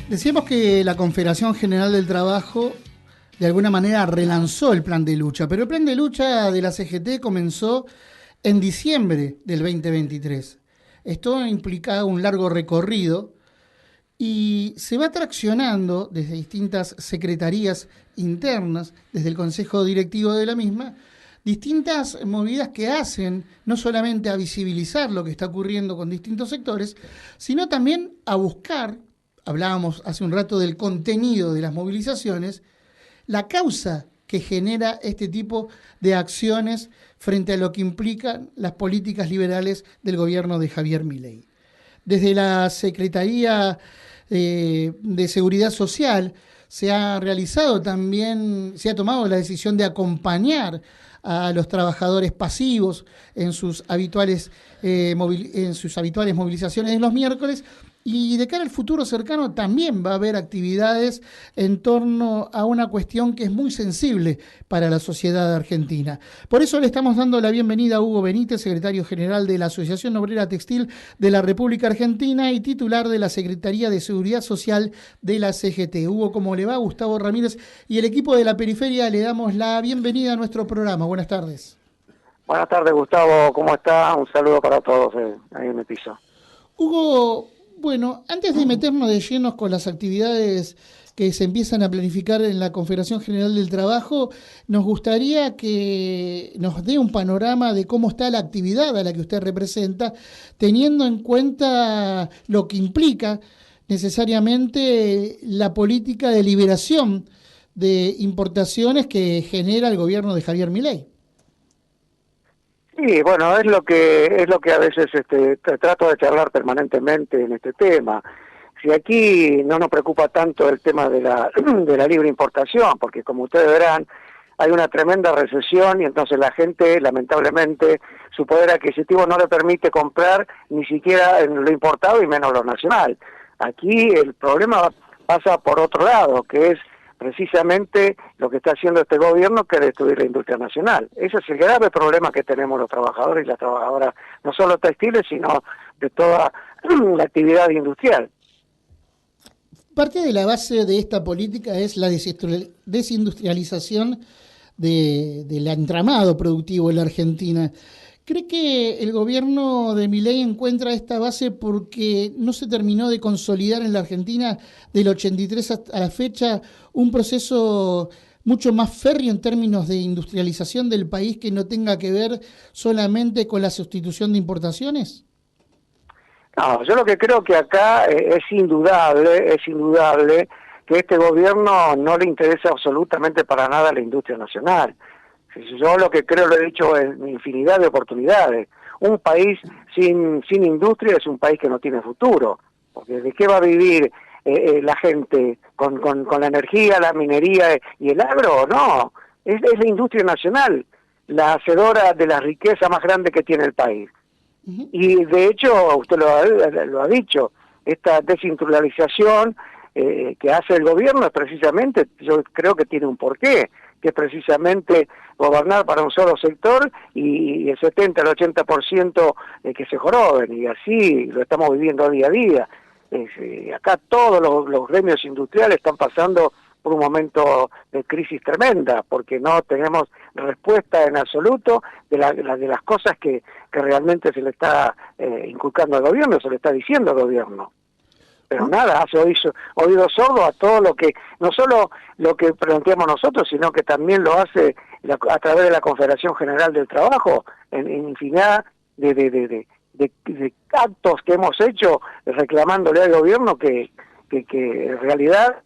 Decíamos que la Confederación General del Trabajo de alguna manera relanzó el plan de lucha, pero el plan de lucha de la CGT comenzó en diciembre del 2023. Esto implica un largo recorrido y se va traccionando desde distintas secretarías internas, desde el Consejo Directivo de la misma, distintas movidas que hacen no solamente a visibilizar lo que está ocurriendo con distintos sectores, sino también a buscar, hablábamos hace un rato del contenido de las movilizaciones, la causa que genera este tipo de acciones frente a lo que implican las políticas liberales del gobierno de Javier Milei. Desde la Secretaría de Seguridad Social se ha realizado también, se ha tomado la decisión de acompañar a los trabajadores pasivos en sus habituales movilizaciones de los miércoles. Y de cara al futuro cercano también va a haber actividades en torno a una cuestión que es muy sensible para la sociedad argentina. Por eso le estamos dando la bienvenida a Hugo Benítez, secretario general de la Asociación Obrera Textil de la República Argentina y titular de la Secretaría de Seguridad Social de la CGT. Hugo, ¿cómo le va? Gustavo Ramírez y el equipo de La Periferia le damos la bienvenida a nuestro programa. Buenas tardes. Buenas tardes, Gustavo. ¿Cómo está? Un saludo para todos ahí en el piso. Hugo, bueno, antes de meternos de llenos con las actividades que se empiezan a planificar en la Confederación General del Trabajo, nos gustaría que nos dé un panorama de cómo está la actividad a la que usted representa, teniendo en cuenta lo que implica necesariamente la política de liberación de importaciones que genera el gobierno de Javier Milei. Sí, bueno, es lo que a veces trato de charlar permanentemente en este tema. Si aquí no nos preocupa tanto el tema de la libre importación, porque como ustedes verán, hay una tremenda recesión y entonces la gente, lamentablemente, su poder adquisitivo no le permite comprar ni siquiera lo importado y menos lo nacional. Aquí el problema pasa por otro lado, que es precisamente lo que está haciendo este gobierno, que es destruir la industria nacional. Ese es el grave problema que tenemos los trabajadores y las trabajadoras, no solo textiles, sino de toda la actividad industrial. Parte de la base de esta política es la desindustrialización del entramado productivo en la Argentina. ¿Cree que el gobierno de Milei encuentra esta base porque no se terminó de consolidar en la Argentina del 83 hasta la fecha un proceso mucho más férreo en términos de industrialización del país que no tenga que ver solamente con la sustitución de importaciones? No, yo lo que creo que acá es indudable que a este gobierno no le interesa absolutamente para nada la industria nacional. Yo lo que creo, lo he dicho en infinidad de oportunidades, un país sin industria es un país que no tiene futuro, porque ¿de qué va a vivir la gente? ¿Con la energía, la minería y el agro? No, es la industria nacional, la hacedora de la riqueza más grande que tiene el país. Uh-huh. Y de hecho, usted lo ha dicho, esta desindustrialización que hace el gobierno es precisamente, yo creo que tiene un porqué, que es precisamente gobernar para un solo sector y el 70 al 80% que se joroben, y así lo estamos viviendo día a día. Acá todos los gremios industriales están pasando por un momento de crisis tremenda, porque no tenemos respuesta en absoluto de las cosas que realmente se le está inculcando al gobierno, se le está diciendo al gobierno. Pero nada, hace oído sordo a todo lo que, no solo lo que planteamos nosotros, sino que también lo hace a través de la Confederación General del Trabajo, en infinidad de actos que hemos hecho reclamándole al gobierno que en realidad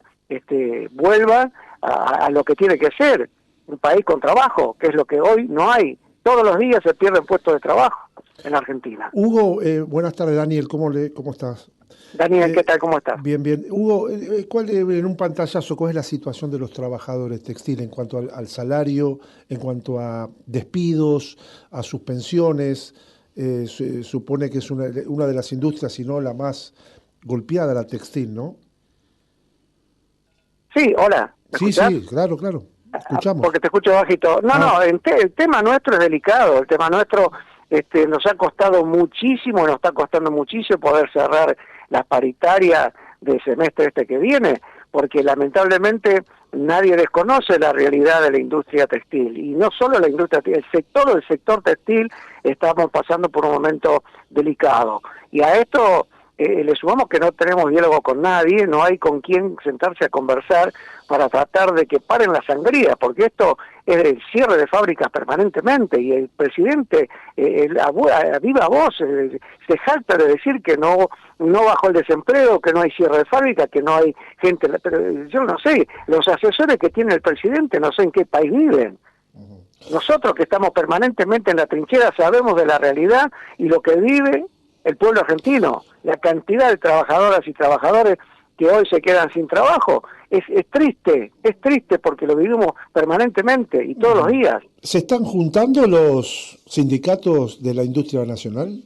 vuelva a lo que tiene que ser, un país con trabajo, que es lo que hoy no hay. Todos los días se pierden puestos de trabajo en Argentina. Hugo, buenas tardes, Daniel, ¿cómo estás? Daniel, ¿qué tal? ¿Cómo estás? Bien, bien. Hugo, en un pantallazo, ¿cuál es la situación de los trabajadores textiles en cuanto al salario, en cuanto a despidos, a suspensiones? Se supone que es una de las industrias, si no la más golpeada, la textil, ¿no? Sí, hola. ¿Me escuchás? Sí, claro. Escuchamos. Porque te escucho bajito. No, el tema nuestro es delicado. El tema nuestro nos ha costado muchísimo, nos está costando muchísimo poder cerrar las paritarias del semestre este que viene, porque lamentablemente nadie desconoce la realidad de la industria textil, y no solo la industria textil, todo el sector textil estamos pasando por un momento delicado, y a esto le sumamos que no tenemos diálogo con nadie, no hay con quién sentarse a conversar para tratar de que paren la sangría, porque esto es el cierre de fábricas permanentemente, y el presidente a viva voz se jacta de decir que no bajó el desempleo, que no hay cierre de fábrica, que no hay gente, pero yo no sé, los asesores que tiene el presidente no sé en qué país viven. Nosotros que estamos permanentemente en la trinchera sabemos de la realidad y lo que vive el pueblo argentino, la cantidad de trabajadoras y trabajadores que hoy se quedan sin trabajo, es triste porque lo vivimos permanentemente y todos los días. ¿Se están juntando los sindicatos de la industria nacional?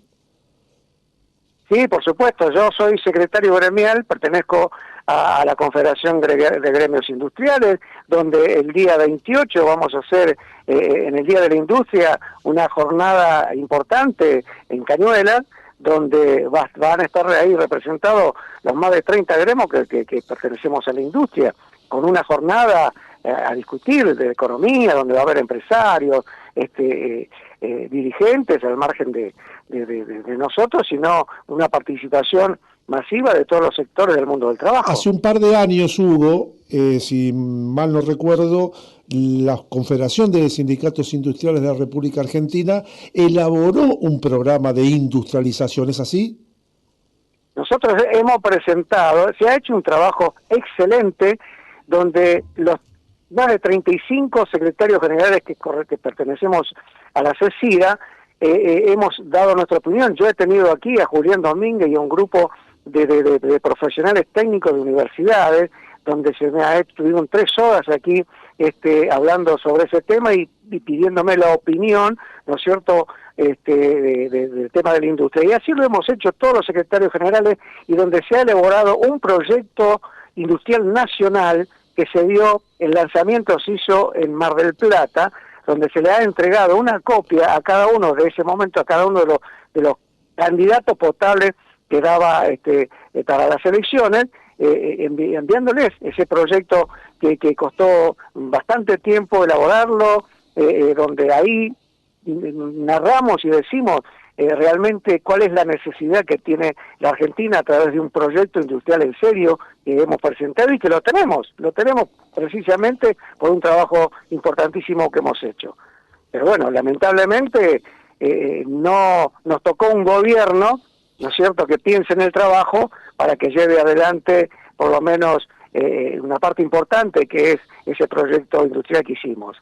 Sí, por supuesto, yo soy secretario gremial, pertenezco a la Confederación de Gremios Industriales, donde el día 28 vamos a hacer, en el Día de la Industria, una jornada importante en Cañuelas, donde van a estar ahí representados los más de 30 gremios que pertenecemos a la industria, con una jornada a discutir de economía, donde va a haber empresarios, dirigentes al margen de nosotros, sino una participación masiva de todos los sectores del mundo del trabajo. Hace un par de años, Hugo, si mal no recuerdo, la Confederación de Sindicatos Industriales de la República Argentina elaboró un programa de industrialización, ¿es así? Nosotros hemos presentado, se ha hecho un trabajo excelente, donde los más de 35 secretarios generales que pertenecemos a la CECIDA, hemos dado nuestra opinión. Yo he tenido aquí a Julián Domínguez y a un grupo de profesionales técnicos de universidades, donde tuvieron 3 horas aquí hablando sobre ese tema y pidiéndome la opinión, ¿no es cierto?, del tema de la industria. Y así lo hemos hecho todos los secretarios generales, y donde se ha elaborado un proyecto industrial nacional que se dio, el lanzamiento se hizo en Mar del Plata, donde se le ha entregado una copia a cada uno de ese momento, a cada uno de los candidatos potables que daba para las elecciones, enviándoles ese proyecto que costó bastante tiempo elaborarlo, donde ahí narramos y decimos realmente cuál es la necesidad que tiene la Argentina a través de un proyecto industrial en serio que hemos presentado y que lo tenemos precisamente por un trabajo importantísimo que hemos hecho. Pero bueno, lamentablemente no nos tocó un gobierno, ¿no es cierto?, que piense en el trabajo para que lleve adelante por lo menos una parte importante que es ese proyecto industrial que hicimos.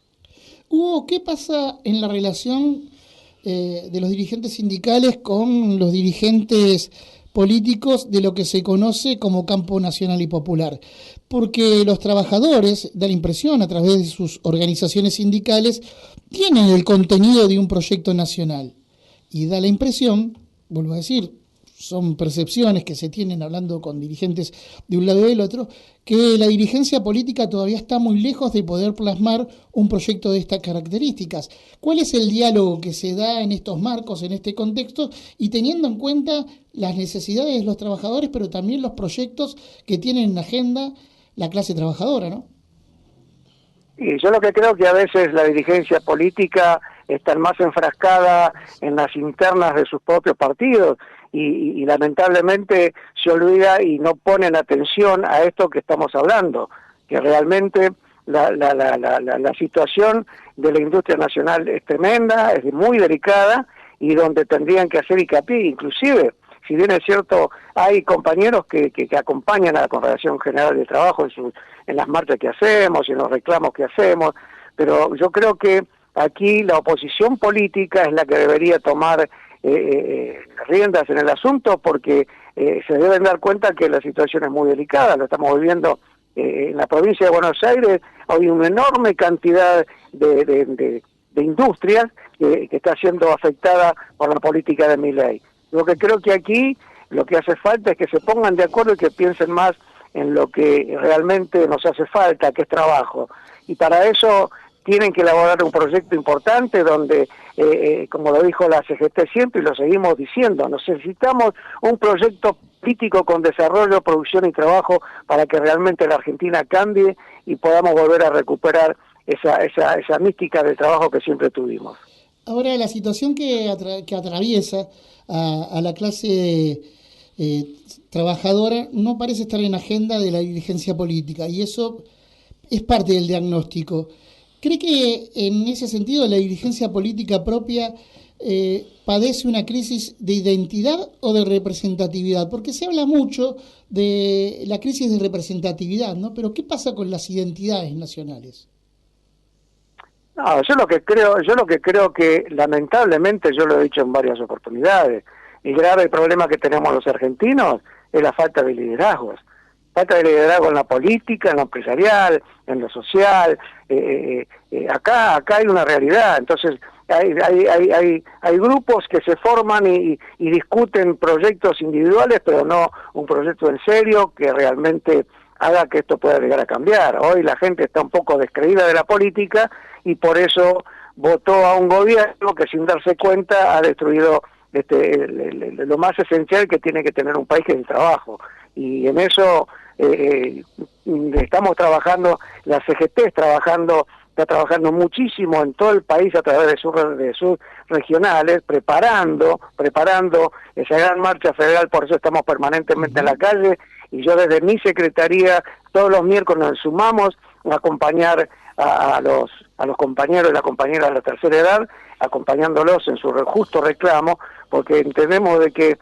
Hugo, ¿qué pasa en la relación de los dirigentes sindicales con los dirigentes políticos de lo que se conoce como campo nacional y popular? Porque los trabajadores, da la impresión a través de sus organizaciones sindicales, tienen el contenido de un proyecto nacional. Y da la impresión, vuelvo a decir, son percepciones que se tienen hablando con dirigentes de un lado y del otro, que la dirigencia política todavía está muy lejos de poder plasmar un proyecto de estas características. ¿Cuál es el diálogo que se da en estos marcos, en este contexto, y teniendo en cuenta las necesidades de los trabajadores, pero también los proyectos que tienen en agenda la clase trabajadora, ¿no? Y yo lo que creo que a veces la dirigencia política está más enfrascada en las internas de sus propios partidos y lamentablemente se olvida y no ponen atención a esto que estamos hablando, que realmente la situación de la industria nacional es tremenda, es muy delicada, y donde tendrían que hacer hincapié, inclusive, si bien es cierto, hay compañeros que acompañan a la Confederación General de Trabajo en las marchas que hacemos y en los reclamos que hacemos, pero yo creo que aquí la oposición política es la que debería tomar riendas en el asunto, porque se deben dar cuenta que la situación es muy delicada. Lo estamos viviendo en la provincia de Buenos Aires. Hay una enorme cantidad de industrias que está siendo afectada por la política de Milei. Lo que creo que aquí lo que hace falta es que se pongan de acuerdo y que piensen más en lo que realmente nos hace falta, que es trabajo. Y para eso tienen que elaborar un proyecto importante donde, como lo dijo la CGT siempre y lo seguimos diciendo, necesitamos un proyecto político con desarrollo, producción y trabajo para que realmente la Argentina cambie y podamos volver a recuperar esa mística del trabajo que siempre tuvimos. Ahora, la situación que atraviesa a la clase trabajadora no parece estar en agenda de la dirigencia política, y eso es parte del diagnóstico. ¿Cree que en ese sentido la dirigencia política propia padece una crisis de identidad o de representatividad? Porque se habla mucho de la crisis de representatividad, ¿no? Pero ¿qué pasa con las identidades nacionales? No, yo lo que creo que lamentablemente, yo lo he dicho en varias oportunidades, el grave problema que tenemos los argentinos es la falta de liderazgos. Falta de liderazgo en la política, en lo empresarial, en lo social. Acá hay una realidad. Entonces hay grupos que se forman y discuten proyectos individuales, pero no un proyecto en serio que realmente haga que esto pueda llegar a cambiar. Hoy la gente está un poco descreída de la política y por eso votó a un gobierno que sin darse cuenta ha destruido lo más esencial que tiene que tener un país, que es el trabajo. Y en eso estamos trabajando, la CGT está trabajando muchísimo en todo el país a través de sus regionales, preparando esa gran marcha federal. Por eso estamos permanentemente en la calle, y yo desde mi secretaría todos los miércoles nos sumamos a acompañar a los compañeros y las compañeras de la tercera edad, acompañándolos en su justo reclamo, porque entendemos de que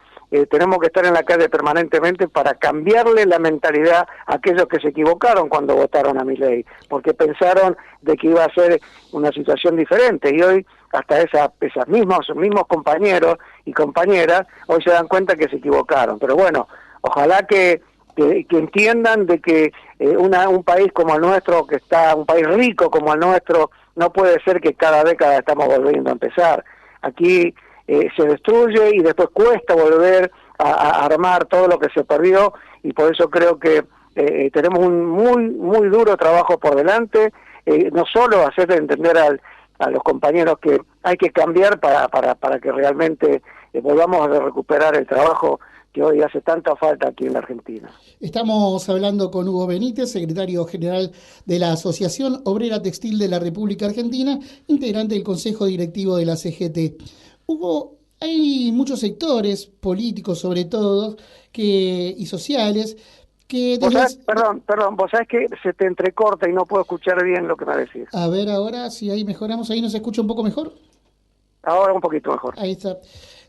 tenemos que estar en la calle permanentemente para cambiarle la mentalidad a aquellos que se equivocaron cuando votaron a Milei, porque pensaron de que iba a ser una situación diferente, y hoy hasta esos mismos compañeros y compañeras hoy se dan cuenta que se equivocaron. Pero bueno, ojalá que entiendan de que un país como el nuestro, un país rico como el nuestro, no puede ser que cada década estamos volviendo a empezar. Aquí se destruye y después cuesta volver a armar todo lo que se perdió, y por eso creo que tenemos un muy duro trabajo por delante, no solo hacer entender a los compañeros que hay que cambiar para que realmente volvamos a recuperar el trabajo que hoy hace tanta falta aquí en la Argentina. Estamos hablando con Hugo Benítez, secretario general de la Asociación Obrera Textil de la República Argentina, integrante del Consejo Directivo de la CGT. Hugo, hay muchos sectores políticos, sobre todo, y sociales, que... Perdón, vos sabés que se te entrecorta y no puedo escuchar bien lo que me decís. A ver ahora, si ahí mejoramos, ahí nos escucha un poco mejor. Ahora un poquito mejor. Ahí está.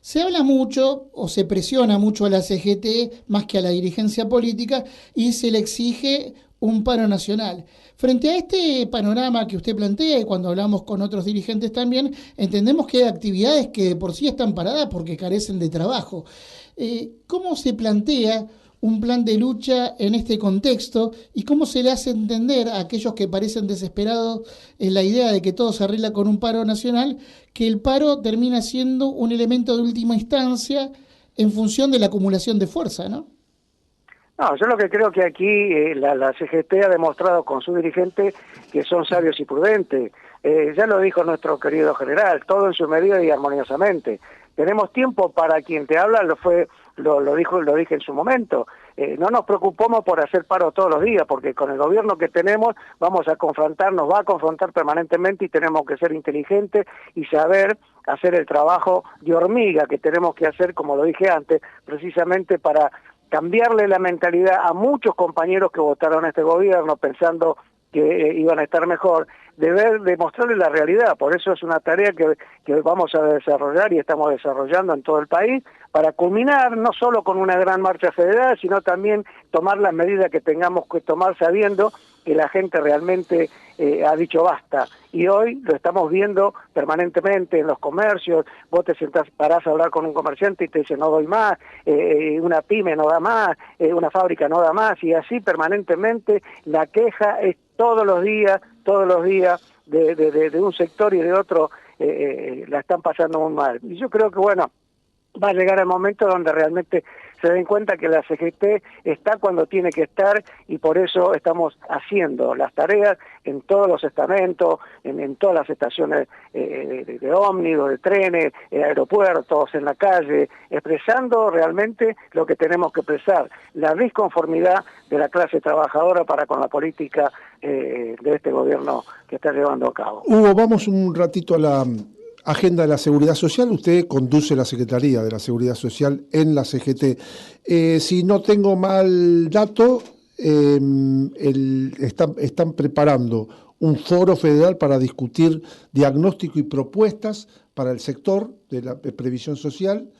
Se habla mucho o se presiona mucho a la CGT más que a la dirigencia política, y se le exige un paro nacional. Frente a este panorama que usted plantea, y cuando hablamos con otros dirigentes también, entendemos que hay actividades que de por sí están paradas porque carecen de trabajo. ¿Cómo se plantea un plan de lucha en este contexto, y cómo se le hace entender a aquellos que parecen desesperados en la idea de que todo se arregla con un paro nacional, que el paro termina siendo un elemento de última instancia en función de la acumulación de fuerza, ¿no? No, yo lo que creo que aquí la CGT ha demostrado con su dirigente que son sabios y prudentes. Ya lo dijo nuestro querido general, todo en su medida y armoniosamente. Tenemos tiempo para quien te habla, lo dije en su momento. No nos preocupemos por hacer paro todos los días, porque con el gobierno que tenemos nos va a confrontar permanentemente, y tenemos que ser inteligentes y saber hacer el trabajo de hormiga que tenemos que hacer, como lo dije antes, precisamente para cambiarle la mentalidad a muchos compañeros que votaron a este gobierno pensando que iban a estar mejor, de mostrarles la realidad. Por eso es una tarea que vamos a desarrollar y estamos desarrollando en todo el país, para culminar no solo con una gran marcha federal, sino también tomar las medidas que tengamos que tomar sabiendo que la gente realmente ha dicho basta. Y hoy lo estamos viendo permanentemente en los comercios. Vos te sentás, parás a hablar con un comerciante y te dice no doy más, una pyme no da más, una fábrica no da más, y así permanentemente la queja es todos los días de un sector y de otro, la están pasando muy mal. Y yo creo que, bueno, va a llegar el momento donde realmente se den cuenta que la CGT está cuando tiene que estar, y por eso estamos haciendo las tareas en todos los estamentos, en todas las estaciones de ómnibus, de trenes, aeropuertos, en la calle, expresando realmente lo que tenemos que expresar, la disconformidad de la clase trabajadora para con la política de este gobierno que está llevando a cabo. Hugo, vamos un ratito a la agenda de la Seguridad Social. Usted conduce la Secretaría de la Seguridad Social en la CGT. Si no tengo mal dato, están preparando un foro federal para discutir diagnóstico y propuestas para el sector de la previsión social,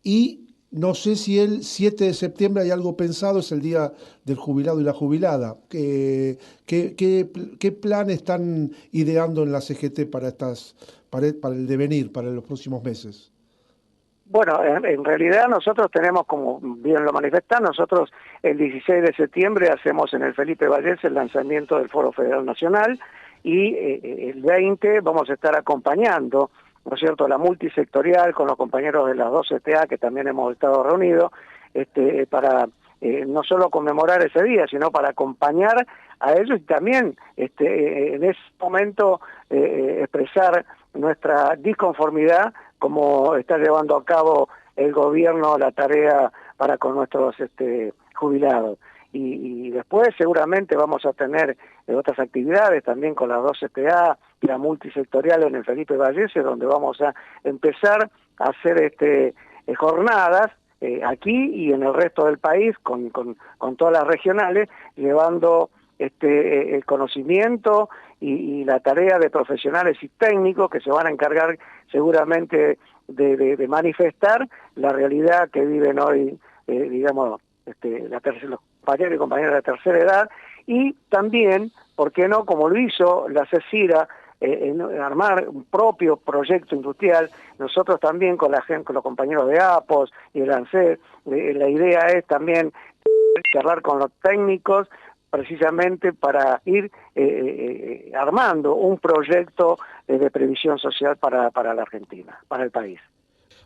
y no sé si el 7 de septiembre hay algo pensado, es el Día del Jubilado y la Jubilada. ¿Qué plan están ideando en la CGT para el devenir, para los próximos meses? Bueno, en realidad nosotros tenemos, como bien lo manifestan, nosotros el 16 de septiembre hacemos en el Felipe Vallés el lanzamiento del Foro Federal Nacional, y el 20 vamos a estar acompañando, ¿no es cierto?, la multisectorial con los compañeros de las dos CTA que también hemos estado reunidos, para no solo conmemorar ese día, sino para acompañar a ellos y también en ese momento expresar nuestra disconformidad como está llevando a cabo el gobierno la tarea para con nuestros jubilados. Y después seguramente vamos a tener otras actividades también con las dos CTA y la multisectorial en el Felipe Vallese, donde vamos a empezar a hacer jornadas aquí y en el resto del país con todas las regionales, llevando el conocimiento y la tarea de profesionales y técnicos que se van a encargar seguramente de manifestar la realidad que viven hoy, digamos, los compañeros y compañeras de tercera edad, y también, ¿por qué no?, como lo hizo la CECIRA, en armar un propio proyecto industrial. Nosotros también con los compañeros de APOS y el ANSES, la idea es también charlar con los técnicos precisamente para ir armando un proyecto de previsión social para la Argentina, para el país.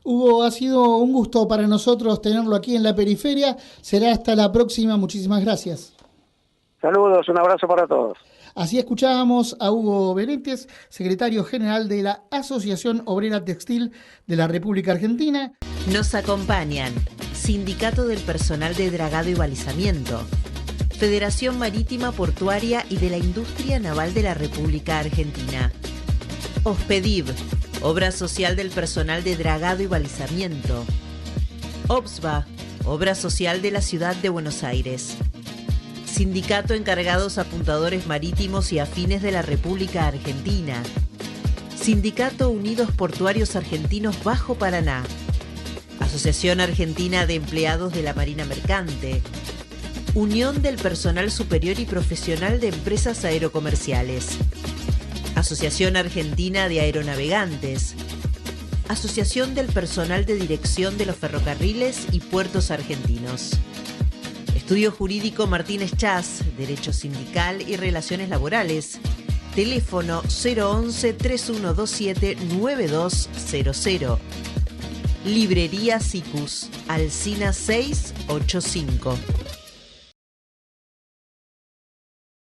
Hugo, ha sido un gusto para nosotros tenerlo aquí en la periferia. Será hasta la próxima. Muchísimas gracias. Saludos, un abrazo para todos. Así escuchábamos a Hugo Benítez, secretario general de la Asociación Obrera Textil de la República Argentina. Nos acompañan Sindicato del Personal de Dragado y Balizamiento, Federación Marítima, Portuaria y de la Industria Naval de la República Argentina, OSPEDIV, Obra Social del Personal de Dragado y Balizamiento, OBSBA, Obra Social de la Ciudad de Buenos Aires, Sindicato Encargados Apuntadores Marítimos y Afines de la República Argentina, Sindicato Unidos Portuarios Argentinos Bajo Paraná, Asociación Argentina de Empleados de la Marina Mercante, Unión del Personal Superior y Profesional de Empresas Aerocomerciales, Asociación Argentina de Aeronavegantes, Asociación del Personal de Dirección de los Ferrocarriles y Puertos Argentinos. Estudio Jurídico Martínez Chas, Derecho Sindical y Relaciones Laborales. Teléfono 011-3127-9200. Librería Sicus, Alsina 685.